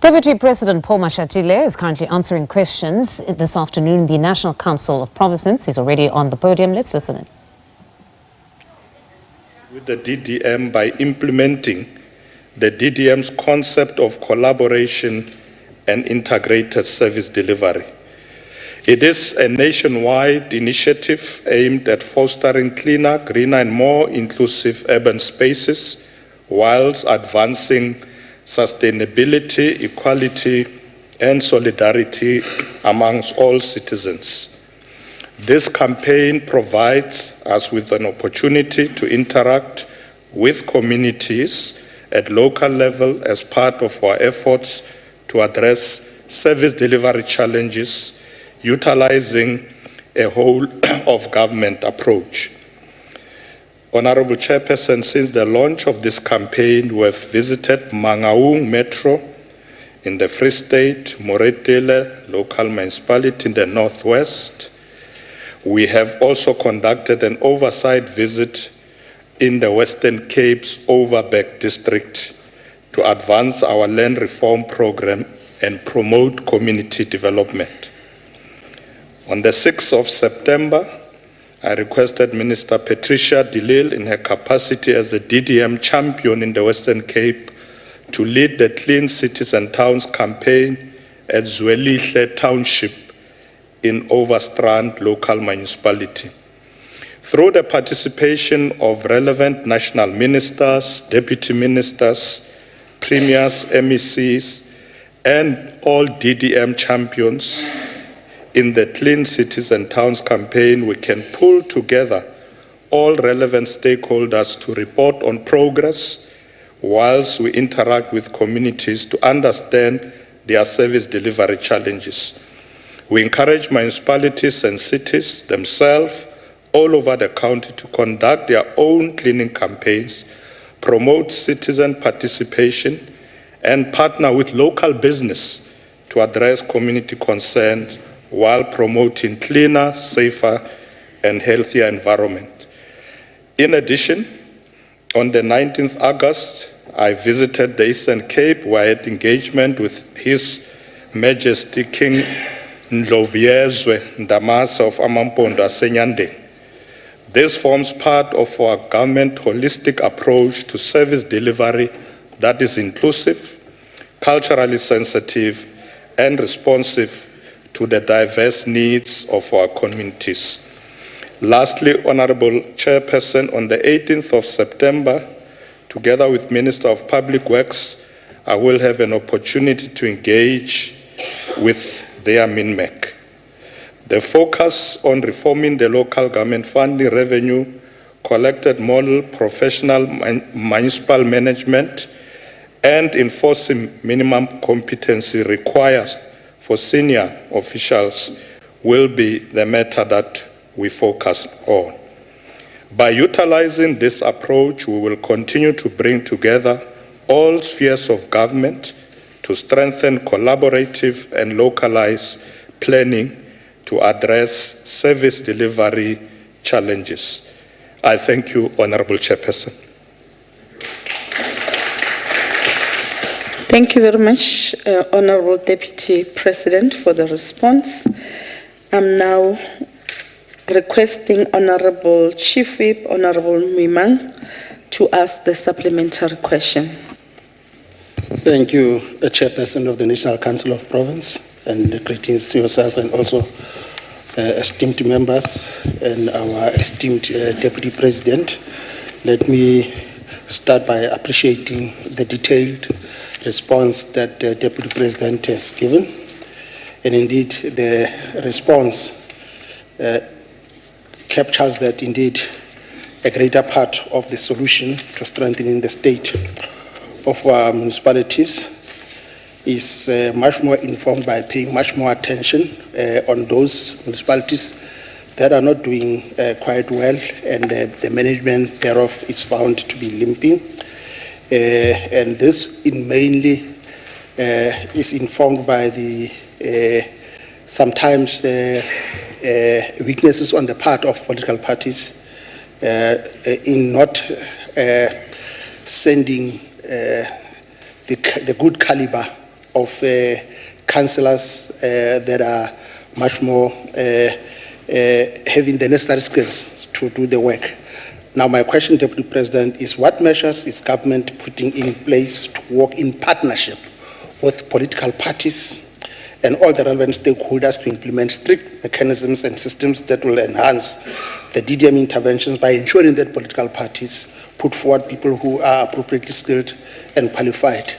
Deputy President Paul Mashatile is currently answering questions this afternoon in the National Council of Provinces. He's already on the podium. Let's listen in. With the DDM by implementing the DDM's concept of collaboration and integrated service delivery. It is a nationwide initiative aimed at fostering cleaner, greener and more inclusive urban spaces whilst advancing sustainability, equality, and solidarity amongst all citizens. This campaign provides us with an opportunity to interact with communities at local level as part of our efforts to address service delivery challenges, utilizing a whole of government approach. Honorable Chairperson, since the launch of this campaign, we have visited Mangaung Metro in the Free State, Moretele local municipality in the Northwest. We have also conducted an oversight visit in the Western Cape's Overberg district to advance our land reform program and promote community development. On the 6th of September, I requested Minister Patricia de Lille, in her capacity as the DDM champion in the Western Cape, to lead the Clean Cities and Towns campaign at Zwelihle Township in Overstrand local municipality. Through the participation of relevant national ministers, deputy ministers, premiers, MECs, and all DDM champions, in the Clean Cities and Towns campaign, we can pull together all relevant stakeholders to report on progress whilst we interact with communities to understand their service delivery challenges. We encourage municipalities and cities themselves all over the county to conduct their own cleaning campaigns, promote citizen participation, and partner with local business to address community concerns while promoting cleaner, safer, and healthier environment. In addition, on the 19th August, I visited the Eastern Cape where I had engagement with His Majesty King Ndlovuezwe Ndamase of Amampondo Asenyande. This forms part of our government holistic approach to service delivery that is inclusive, culturally sensitive, and responsive to the diverse needs of our communities. Lastly, Honorable Chairperson, on the 18th of September, together with Minister of Public Works, I will have an opportunity to engage with their MINMEC. The focus on reforming the local government funding revenue, collected model, professional municipal management, and enforcing minimum competency requires for senior officials will be the matter that we focus on. By utilizing this approach, we will continue to bring together all spheres of government to strengthen collaborative and localized planning to address service delivery challenges. I thank you, Honorable Chairperson. Thank you very much, Honorable Deputy President, for the response. I'm now requesting Honorable Chief Whip, Honorable Mimang, to ask the supplementary question. Thank you, Chairperson of the National Council of Province, and greetings to yourself and also esteemed members and our esteemed Deputy President. Let me start by appreciating the detailed response that the Deputy President has given. And indeed, the response captures that indeed a greater part of the solution to strengthening the state of our municipalities is much more informed by paying much more attention on those municipalities that are not doing quite well, and the management thereof is found to be limping. And this mainly is informed by the sometimes weaknesses on the part of political parties in not sending the good caliber of councillors that are much more having the necessary skills to do the work. Now, my question, Deputy President, is what measures is government putting in place to work in partnership with political parties and all the relevant stakeholders to implement strict mechanisms and systems that will enhance the DDM interventions by ensuring that political parties put forward people who are appropriately skilled and qualified?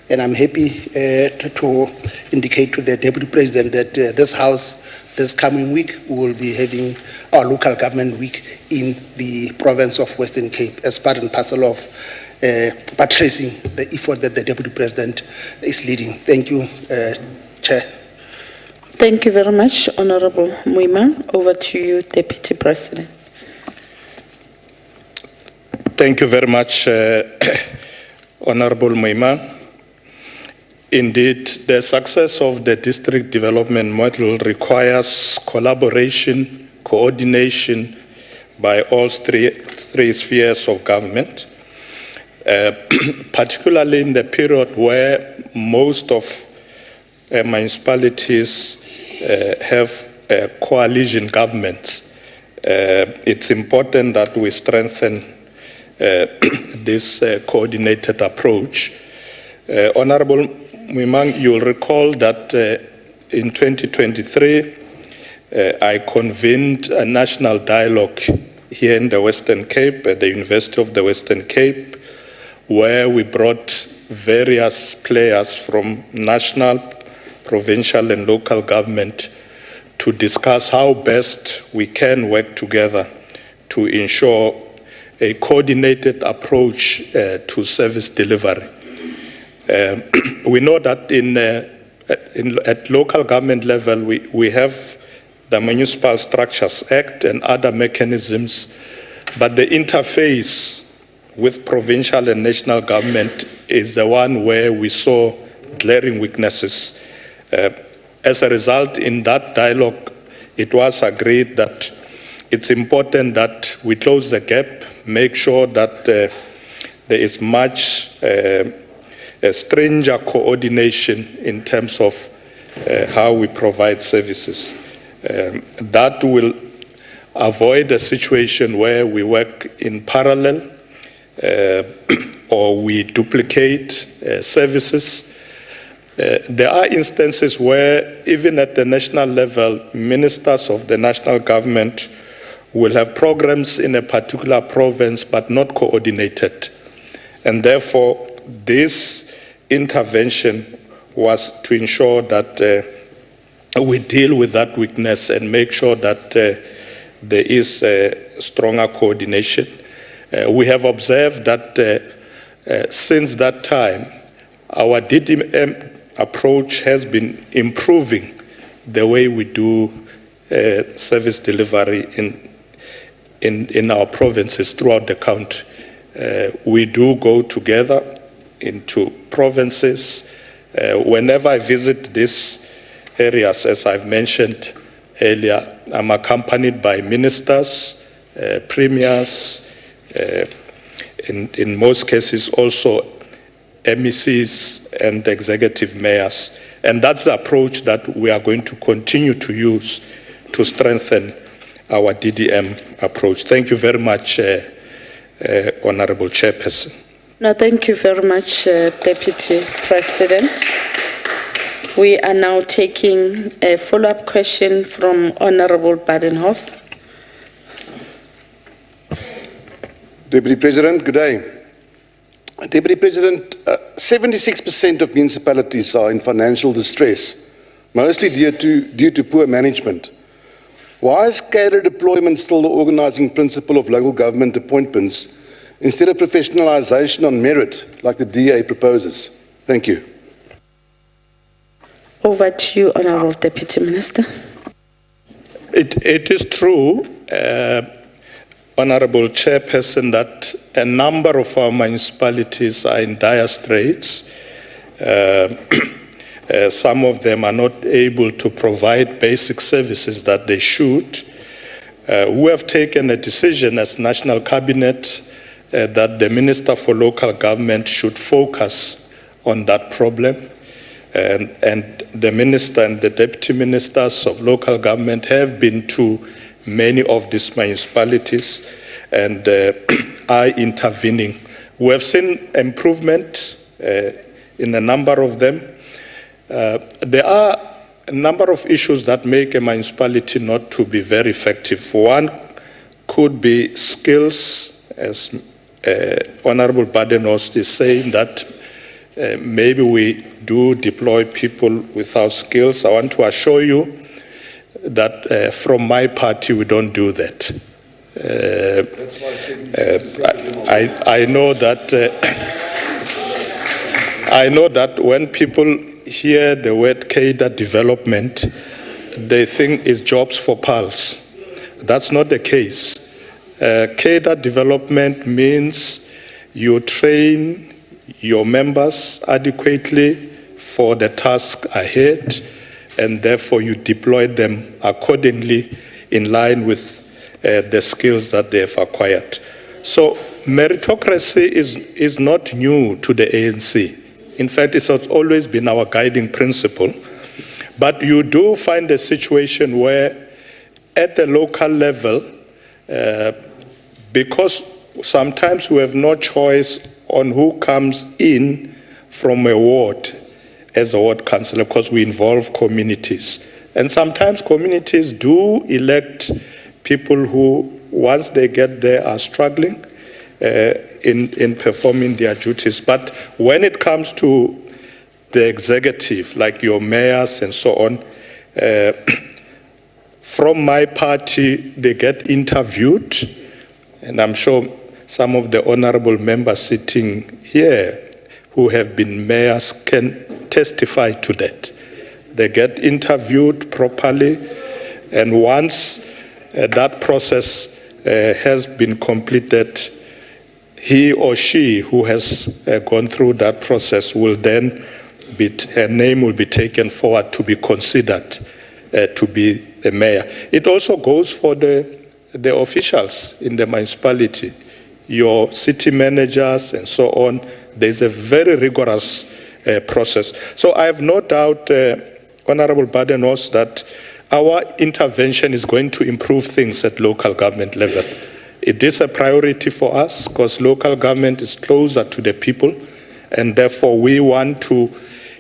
And I'm happy to indicate to the Deputy President that this House, this coming week, we will be having our local government week in the province of Western Cape as part and parcel of buttressing the effort that the Deputy President is leading. Thank you, Chair. Thank you very much, Honorable Muima. Over to you, Deputy President. Thank you very much, Honorable Muima. Indeed, the success of the district development model requires collaboration, coordination by all three spheres of government, particularly in the period where most of municipalities have coalition governments. It's important that we strengthen this coordinated approach. Honorable Muimang, you'll recall that in 2023, I convened a national dialogue here in the Western Cape, at the University of the Western Cape, where we brought various players from national, provincial, and local government to discuss how best we can work together to ensure a coordinated approach to service delivery. We know that at local government level, we have the Municipal Structures Act and other mechanisms, but the interface with provincial and national government is the one where we saw glaring weaknesses. As a result, in that dialogue, it was agreed that it's important that we close the gap, make sure that there is much stringent coordination in terms of how we provide services. That will avoid a situation where we work in parallel or we duplicate services. There are instances where even at the national level, ministers of the national government will have programs in a particular province but not coordinated. And therefore, this intervention was to ensure that we deal with that weakness and make sure that there is stronger coordination. We have observed that since that time, our DDM approach has been improving the way we do service delivery in our provinces throughout the country. We do go together into provinces. Whenever I visit these areas, as I've mentioned earlier, I'm accompanied by ministers, premiers, in most cases also MECs and executive mayors. And that's the approach that we are going to continue to use to strengthen our DDM approach. Thank you very much, Honorable Chairperson. No, thank you very much, Deputy President. We are now taking a follow-up question from Honorable Badenhorst. Deputy President, good day. Deputy President, 76% of municipalities are in financial distress, mostly due to poor management. Why is cadre deployment still the organizing principle of local government appointments instead of professionalization on merit, like the DA proposes? Thank you. Over to you, Honorable Deputy Minister. It is true, Honorable Chairperson, that a number of our municipalities are in dire straits. Some of them are not able to provide basic services that they should. We have taken a decision as National Cabinet that the Minister for Local Government should focus on that problem. And the minister and the deputy ministers of local government have been to many of these municipalities and are intervening. We have seen improvement in a number of them. There are a number of issues that make a municipality not to be very effective. One could be skills, as Honorable Badenhorst is saying that maybe we do deploy people without skills. I want to assure you that from my party we don't do that. I know that when people hear the word cadre development, they think it's jobs for pals. That's not the case. Cadre development means you train your members adequately for the task ahead, and therefore you deploy them accordingly in line with the skills that they have acquired. So meritocracy is not new to the ANC. In fact, it has always been our guiding principle. But you do find a situation where at the local level, because sometimes we have no choice on who comes in from a ward as a ward councillor, because we involve communities. And sometimes communities do elect people who, once they get there, are struggling in performing their duties. But when it comes to the executive, like your mayors and so on, from my party, they get interviewed, and I'm sure some of the honorable members sitting here who have been mayors can testify to that. They get interviewed properly, and once that process has been completed, he or she who has gone through that process will then her name will be taken forward to be considered to be a mayor. It also goes for the officials in the municipality, your city managers and so on. There's a very rigorous process. So I have no doubt, Honorable Badenhorst, that our intervention is going to improve things at local government level. It is a priority for us because local government is closer to the people, and therefore we want to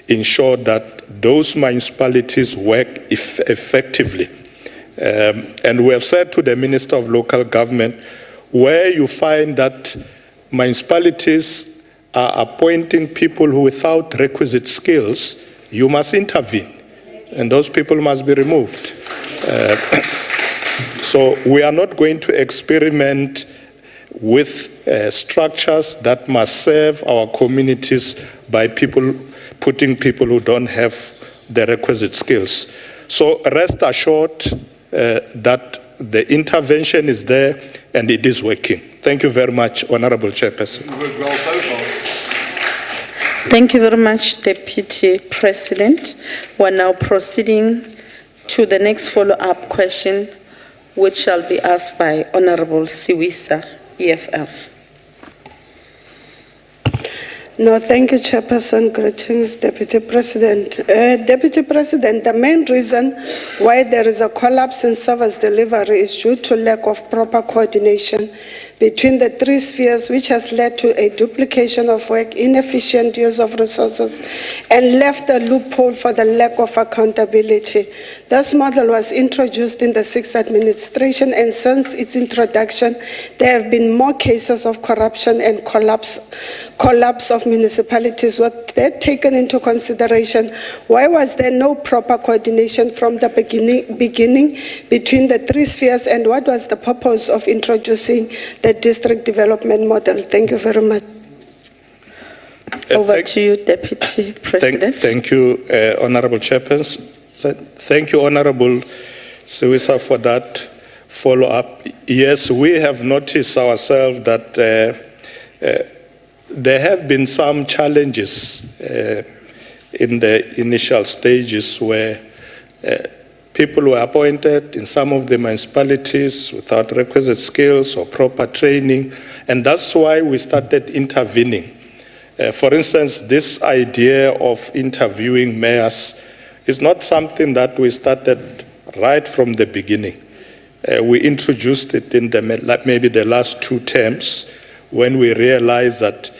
ensure that those municipalities work effectively. And we have said to the Minister of Local Government, where you find that municipalities are appointing people who without requisite skills, you must intervene, and those people must be removed. So we are not going to experiment with structures that must serve our communities by putting people who don't have the requisite skills. So rest assured that the intervention is there and it is working. Thank you very much, Honorable Chairperson. You worked well so far. Thank you very much, Deputy President. We're now proceeding to the next follow-up question, which shall be asked by Honorable Siwisa, EFF. No, thank you, Chairperson. Greetings, Deputy President. Deputy President, the main reason why there is a collapse in service delivery is due to lack of proper coordination between the three spheres, which has led to a duplication of work, inefficient use of resources, and left a loophole for the lack of accountability. This model was introduced in the 6th administration, and since its introduction, there have been more cases of corruption and collapse of municipalities. Were they taken into consideration? Why was there no proper coordination from the beginning between the three spheres, and what was the purpose of introducing the district development model? Thank you very much. Over to you, Deputy President. Thank you, Honorable Chairperson. Thank you, Honorable Siwisa, for that follow-up. Yes, we have noticed ourselves that there have been some challenges in the initial stages where people were appointed in some of the municipalities without requisite skills or proper training, and that's why we started intervening For instance, this idea of interviewing mayors is not something that we started right from the beginning. We introduced it in maybe the last 2 terms when we realized that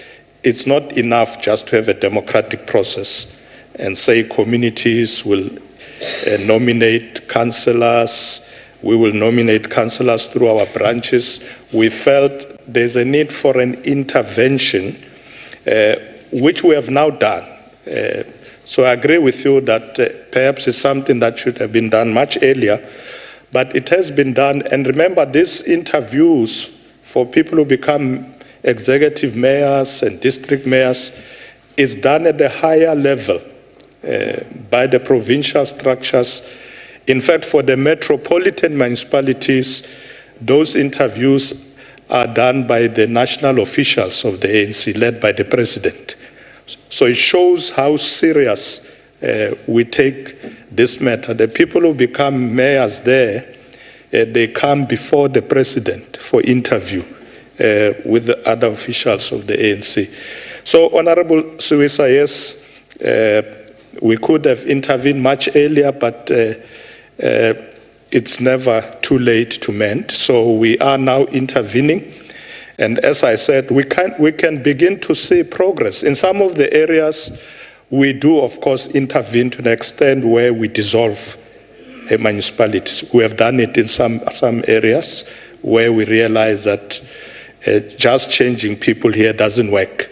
it's not enough just to have a democratic process and say communities will nominate councillors, we will nominate councillors through our branches. We felt there's a need for an intervention, which we have now done. So I agree with you that perhaps it's something that should have been done much earlier, but it has been done. And remember, these interviews for people who become executive mayors and district mayors is done at a higher level by the provincial structures. In fact, for the metropolitan municipalities, those interviews are done by the national officials of the ANC, led by the president. So it shows how serious we take this matter. The people who become mayors there, they come before the president for interview with the other officials of the ANC. So, Honorable Suisa, yes, we could have intervened much earlier, but it's never too late to mend. So we are now intervening. And as I said, we can begin to see progress. In some of the areas, we do, of course, intervene to the extent where we dissolve a municipality. We have done it in some areas where we realize that just changing people here doesn't work.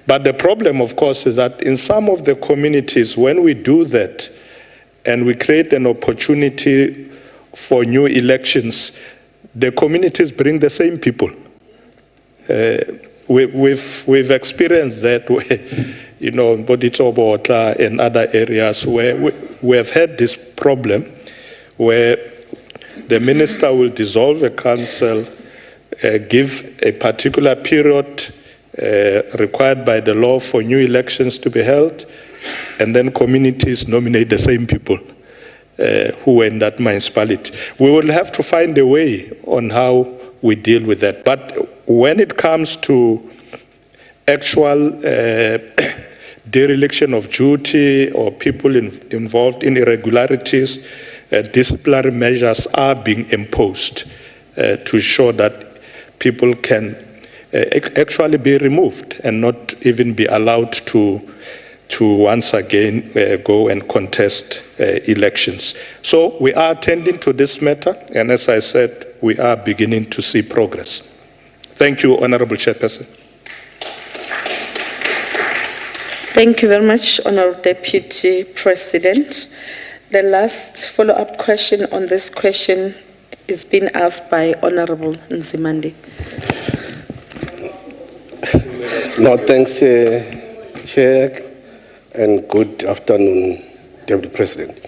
But the problem, of course, is that in some of the communities, when we do that and we create an opportunity for new elections, the communities bring the same people. We've experienced that, you know, in Boditsobotla and other areas where we have had this problem where the minister will dissolve a council, give a particular period required by the law for new elections to be held, and then communities nominate the same people who were in that municipality. We will have to find a way on how we deal with that. But when it comes to actual dereliction of duty or people involved in irregularities, disciplinary measures are being imposed to ensure that people can actually be removed and not even be allowed to once again go and contest elections. So we are attending to this matter, and as I said, we are beginning to see progress. Thank you, Honorable Chairperson. Thank you very much, Honorable Deputy President. The last follow-up question on this question is being asked by Honorable Nzimande. No, thanks, Chair, and good afternoon, Deputy President.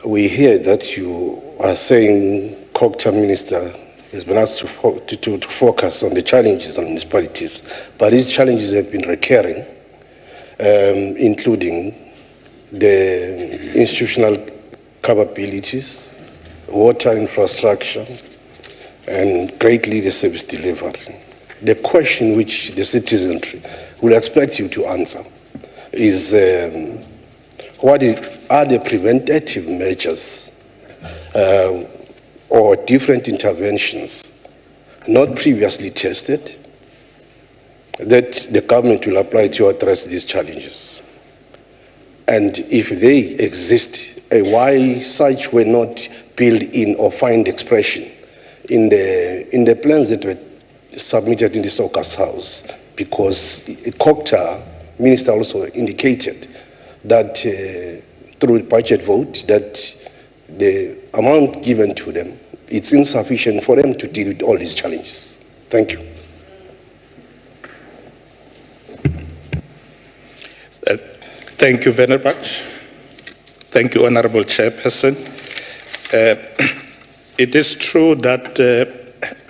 We hear that you are saying COGTA Minister has been asked to focus on the challenges on municipalities, but these challenges have been recurring, including the institutional capabilities, water infrastructure, and greatly the service delivery. The question which the citizenry will expect you to answer is are the preventative measures or different interventions not previously tested that the government will apply to address these challenges? And if they exist, why such were not built in or find expression in the plans that were submitted in the Sokas House? Because COGTA Minister also indicated that through budget vote that the amount given to them, it's insufficient for them to deal with all these challenges. Thank you. Thank you very much. Thank you, Honorable Chairperson. It is true that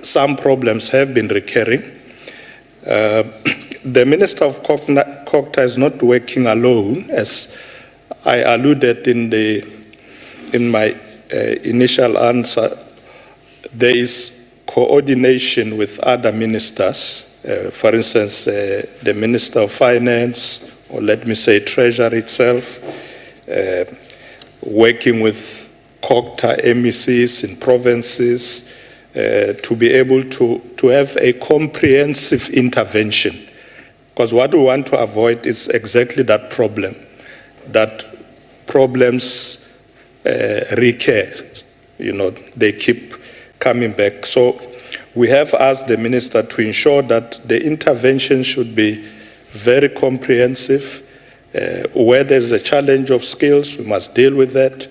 some problems have been recurring. The Minister of COGTA is not working alone, as I alluded in my initial answer. There is coordination with other ministers For instance, the Minister of Finance, or let me say Treasury itself, working with COCTA MECs in provinces, to be able to have a comprehensive intervention. Because what we want to avoid is exactly that problem, that problems recur, they keep coming back. So we have asked the minister to ensure that the intervention should be very comprehensive. Where there's a challenge of skills, we must deal with that.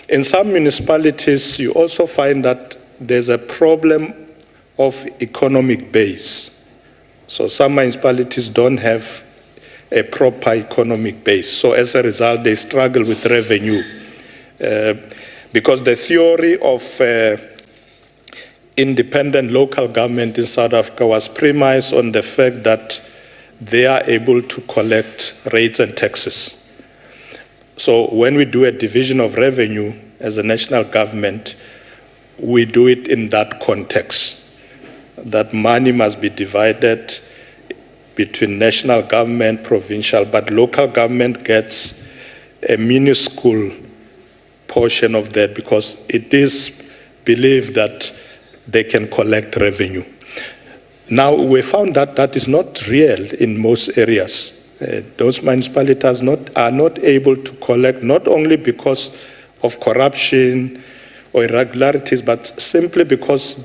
In some municipalities, you also find that there's a problem of economic base. So some municipalities don't have a proper economic base. So as a result, they struggle with revenue. Because the theory of independent local government in South Africa was premised on the fact that they are able to collect rates and taxes. So when we do a division of revenue as a national government, we do it in that context, that money must be divided between national government, provincial, but local government gets a minuscule portion of that because it is believed that they can collect revenue. Now, we found that that is not real in most areas. Those municipalities are not able to collect, not only because of corruption or irregularities, but simply because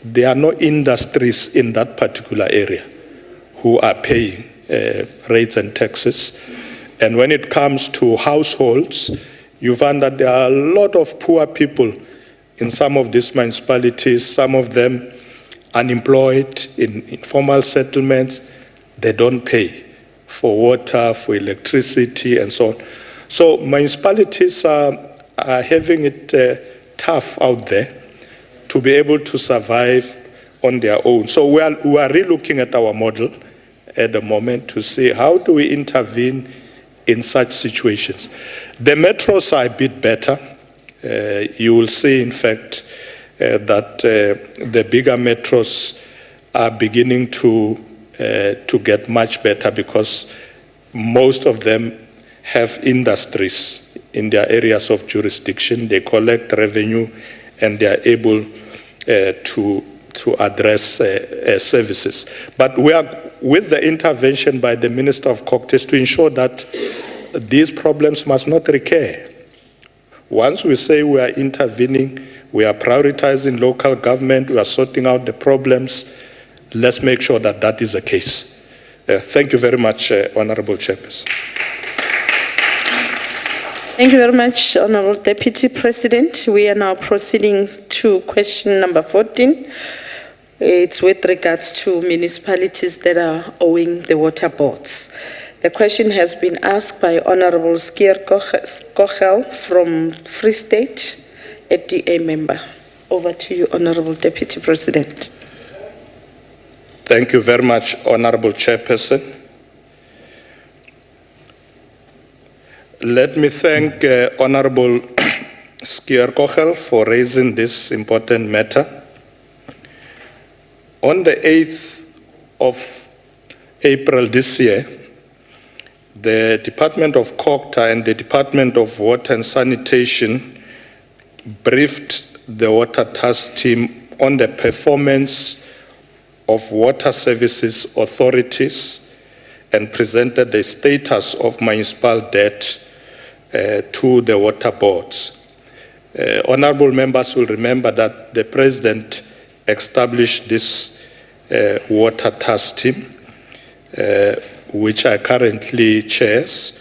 there are no industries in that particular area who are paying rates and taxes. And when it comes to households, you find that there are a lot of poor people in some of these municipalities, some of them unemployed in informal settlements. They don't pay for water, for electricity, and so on. So municipalities are having it tough out there to be able to survive on their own. So we are re-looking at our model at the moment to see how do we intervene in such situations. The metros are a bit better. You will see, in fact, that the bigger metros are beginning to get much better because most of them have industries in their areas of jurisdiction. They collect revenue and they are able to address services. But we are with the intervention by the Minister of COCTA to ensure that these problems must not recur. Once we say we are intervening, we are prioritizing local government, we are sorting out the problems, let's make sure that that is the case. Thank you very much, Honorable Chairperson. Thank you very much, Honorable Deputy President. We are now proceeding to question number 14. It's with regards to municipalities that are owing the water boards. The question has been asked by Honorable Skier Kochel from Free State, a DA member. Over to you, Honorable Deputy President. Thank you very much, Honorable Chairperson. Let me thank Honorable Skier Kochel for raising this important matter. On the 8th of April this year, the Department of COCTA and the Department of Water and Sanitation briefed the water task team on the performance of water services authorities and presented the status of municipal debt to the water boards. Honorable members will remember that the President established this water task team, which I currently chairs.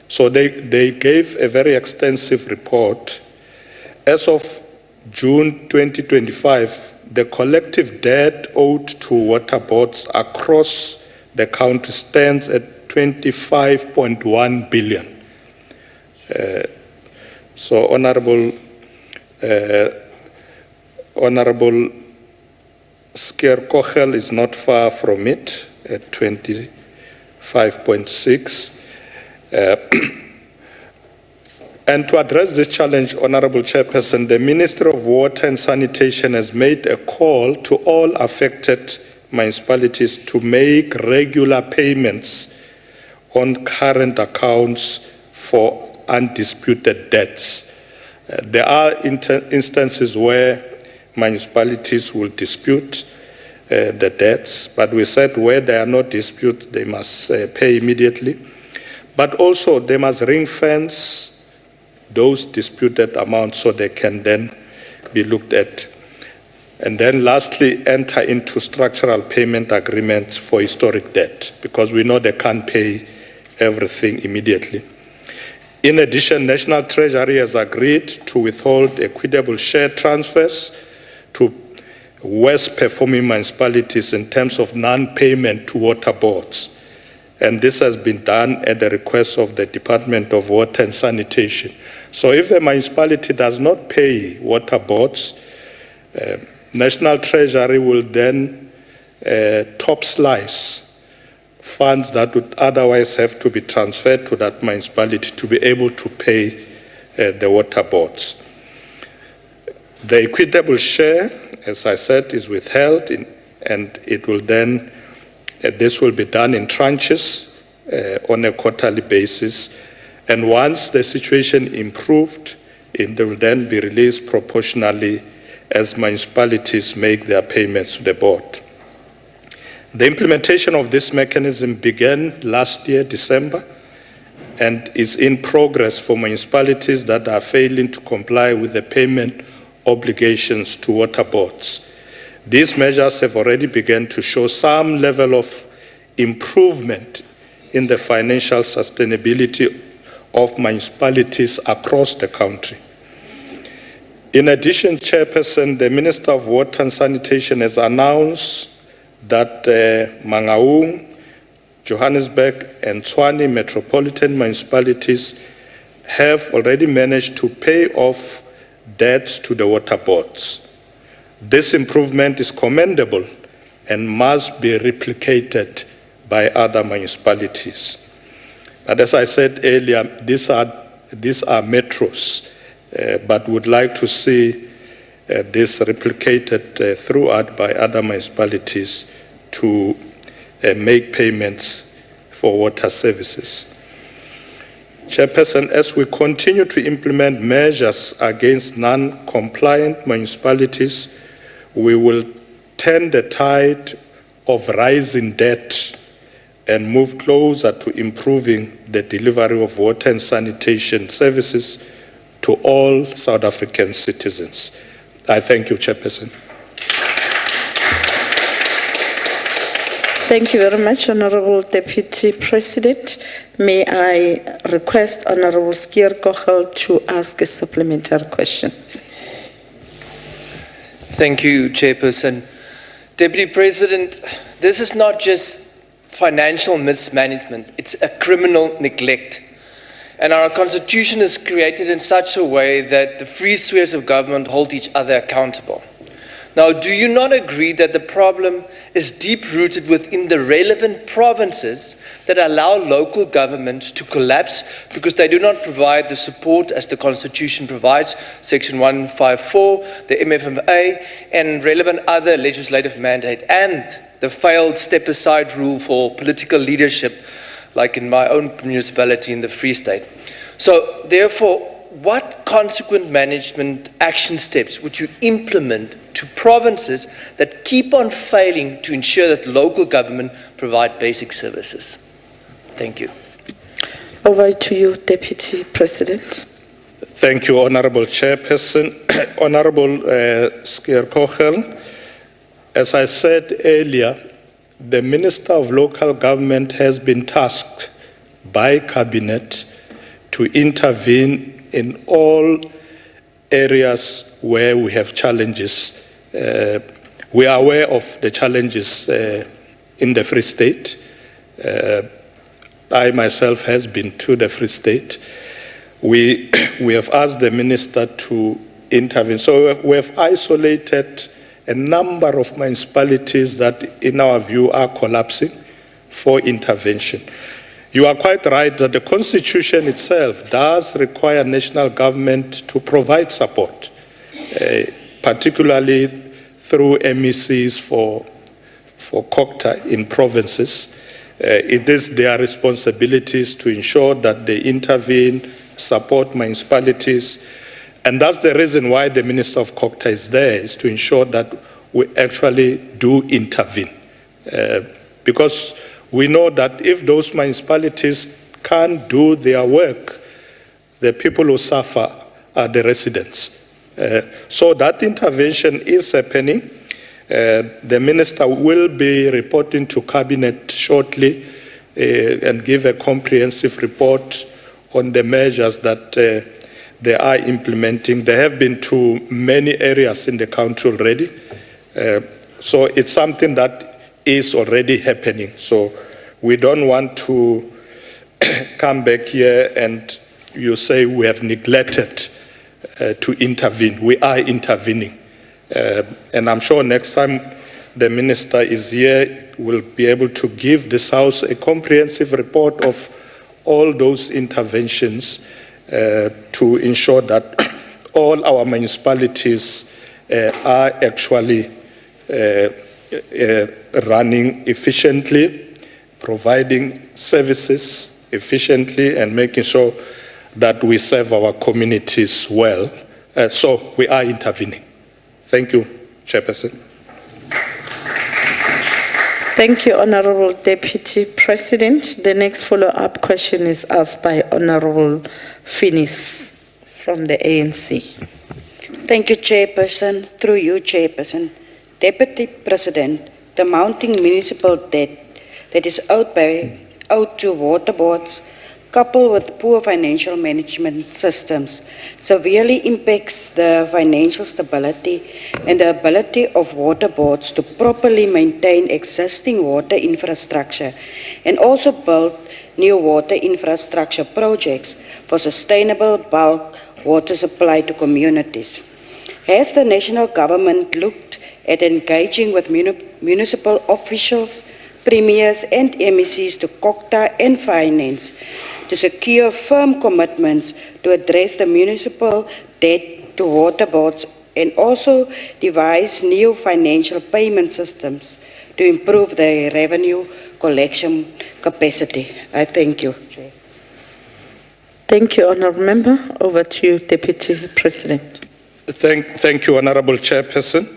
So they gave a very extensive report. As of June 2025, the collective debt owed to water boards across the country stands at 25.1 billion. So Honorable Skier Kochel is not far from it at 25.6. And to address this challenge, Honorable Chairperson, the Ministry of Water and Sanitation has made a call to all affected municipalities to make regular payments on current accounts for undisputed debts. There are instances where municipalities will dispute the debts, but we said where there are no disputes, they must pay immediately. But also they must ring-fence those disputed amounts so they can then be looked at. And then lastly, enter into structural payment agreements for historic debt, because we know they can't pay everything immediately. In addition, National Treasury has agreed to withhold equitable share transfers to worst performing municipalities in terms of non-payment to water boards. And this has been done at the request of the Department of Water and Sanitation. So if a municipality does not pay water boards, National Treasury will then top slice funds that would otherwise have to be transferred to that municipality to be able to pay the water boards. The equitable share, as I said, is withheld, and it will then, this will be done in tranches on a quarterly basis. And once the situation improved, it will then be released proportionally as municipalities make their payments to the board. The implementation of this mechanism began last year, December, and is in progress for municipalities that are failing to comply with the payment obligations to water boards. These measures have already begun to show some level of improvement in the financial sustainability of municipalities across the country. In addition, Chairperson, the Minister of Water and Sanitation has announced that Mangaung, Johannesburg, and Tshwane metropolitan municipalities have already managed to pay off debts to the water boards. This improvement is commendable and must be replicated by other municipalities. But as I said earlier, these are metros, but would like to see this replicated throughout by other municipalities to make payments for water services. Chairperson, as we continue to implement measures against non-compliant municipalities, we will turn the tide of rising debt and move closer to improving the delivery of water and sanitation services to all South African citizens. I thank you, Chairperson. Thank you very much, Honorable Deputy President. May I request Honorable Skierkochel to ask a supplementary question. Thank you, Chairperson. Deputy President, this is not just financial mismanagement, it's a criminal neglect. And our Constitution is created in such a way that the three spheres of government hold each other accountable. Now, do you not agree that the problem is deep-rooted within the relevant provinces that allow local government to collapse because they do not provide the support as the Constitution provides, Section 154, the MFMA, and relevant other legislative mandate, and the failed step-aside rule for political leadership, like in my own municipality in the Free State? So, therefore, what consequent management action steps would you implement to provinces that keep on failing to ensure that local government provide basic services? Thank you. Over to you, Deputy President. Thank you, Honorable Chairperson. Honorable Skierkochel, as I said earlier, the Minister of Local Government has been tasked by Cabinet to intervene in all areas where we have challenges. We are aware of the challenges in the Free State. I myself has been to the Free State. We have asked the Minister to intervene. So we have isolated a number of municipalities that, in our view, are collapsing for intervention. You are quite right that the Constitution itself does require national government to provide support, particularly through MECs for COCTA in provinces. It is their responsibilities to ensure that they intervene, support municipalities, and that's the reason why the Minister of COCTA is there, is to ensure that we actually do intervene. Because we know that if those municipalities can't do their work, the people who suffer are the residents. So that intervention is happening. The Minister will be reporting to Cabinet shortly and give a comprehensive report on the measures that they are implementing. They have been to many areas in the country already. So it's something that is already happening. So we don't want to come back here and you say we have neglected to intervene. We are intervening. And I'm sure next time the Minister is here, we'll be able to give this House a comprehensive report of all those interventions to ensure that all our municipalities are actually running efficiently, providing services efficiently, and making sure that we serve our communities well. So we are intervening. Thank you, Chairperson. Thank you, Honorable Deputy President. The next follow-up question is asked by Honorable Finis from the ANC. Thank you, Chairperson. Through you, Chairperson. Deputy President, the mounting municipal debt that is owed to water boards, coupled with poor financial management systems, severely impacts the financial stability and the ability of water boards to properly maintain existing water infrastructure and also build new water infrastructure projects for sustainable bulk water supply to communities. Has the national government looked at engaging with municipal officials, premiers and MECs to COCTA and finance to secure firm commitments to address the municipal debt to water boards and also devise new financial payment systems to improve their revenue collection capacity? I thank you, Chair. Thank you, Honourable Member. Over to you, Deputy President. Thank you, Honourable Chairperson.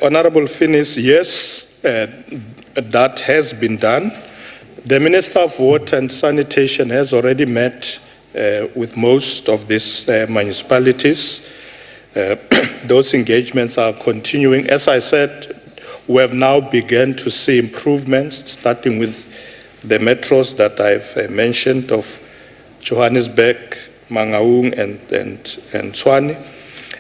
Honourable Finis, yes, that has been done. The Minister of Water and Sanitation has already met with most of these municipalities. Those engagements are continuing. As I said, we have now begun to see improvements, starting with the metros that I've mentioned of Johannesburg, Mangaung, and Tshwane,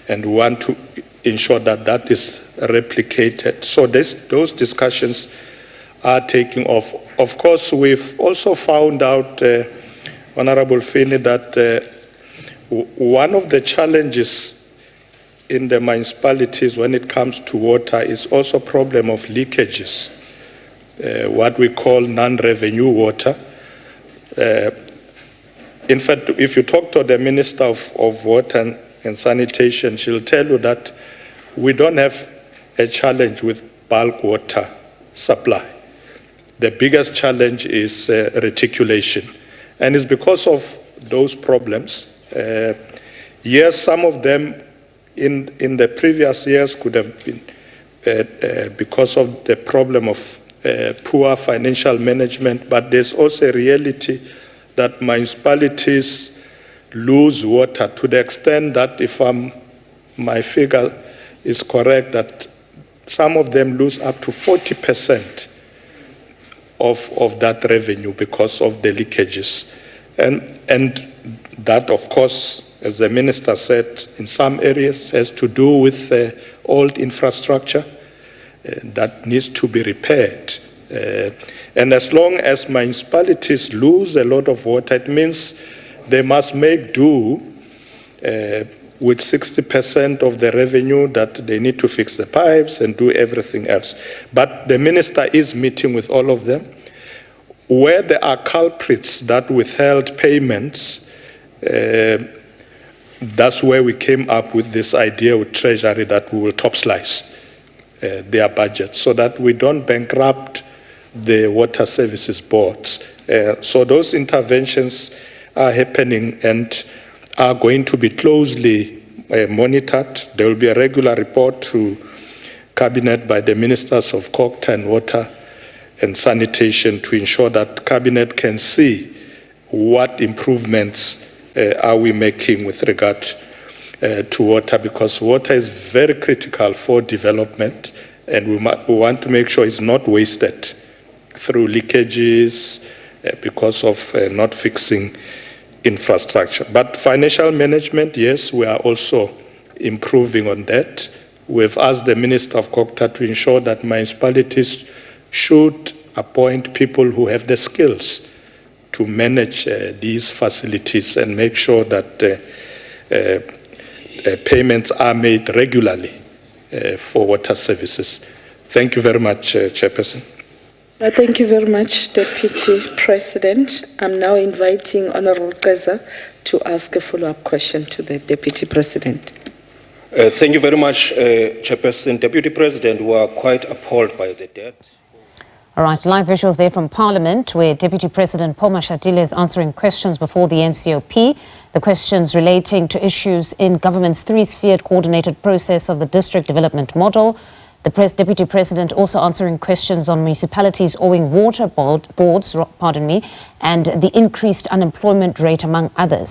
and we want to ensure that that is replicated. So those discussions are taking off. Of course, we've also found out, Honourable Finney, that one of the challenges in the municipalities when it comes to water is also a problem of leakages, what we call non-revenue water. In fact, if you talk to the Minister of Water and Sanitation, she'll tell you that we don't have a challenge with bulk water supply. The biggest challenge is reticulation. And it's because of those problems. Yes, some of them in the previous years could have been because of the problem of poor financial management, but there's also a reality that municipalities lose water to the extent that, if my figure is correct, that some of them lose up to 40% of that revenue because of the leakages. And that, of course, as the Minister said, in some areas has to do with old infrastructure that needs to be repaired. And as long as municipalities lose a lot of water, it means they must make do with 60% of the revenue that they need to fix the pipes and do everything else. But the Minister is meeting with all of them. Where there are culprits that withheld payments, that's where we came up with this idea with Treasury that we will top slice. their budget so that we don't bankrupt the water services boards. So those interventions are happening and are going to be closely monitored. There will be a regular report to Cabinet by the Ministers of Water and Water and Sanitation to ensure that Cabinet can see what improvements are we making with regard to water, because water is very critical for development, and we want to make sure it's not wasted through leakages because of not fixing infrastructure. But financial management, yes, we are also improving on that. We've asked the Minister of Water to ensure that municipalities should appoint people who have the skills to manage these facilities and make sure that payments are made regularly for water services. Thank you very much, Chairperson. Thank you very much, Deputy President. I'm now inviting Honorable Keza to ask a follow-up question to the Deputy President. Thank you very much, Chairperson. Deputy President, we are quite appalled by the debt. All right, live visuals there from Parliament, where Deputy President Paul Mashatile is answering questions before the NCOP. The questions relating to issues in government's three-sphered coordinated process of the district development model. The Deputy President also answering questions on municipalities owing water boards, and the increased unemployment rate, among others.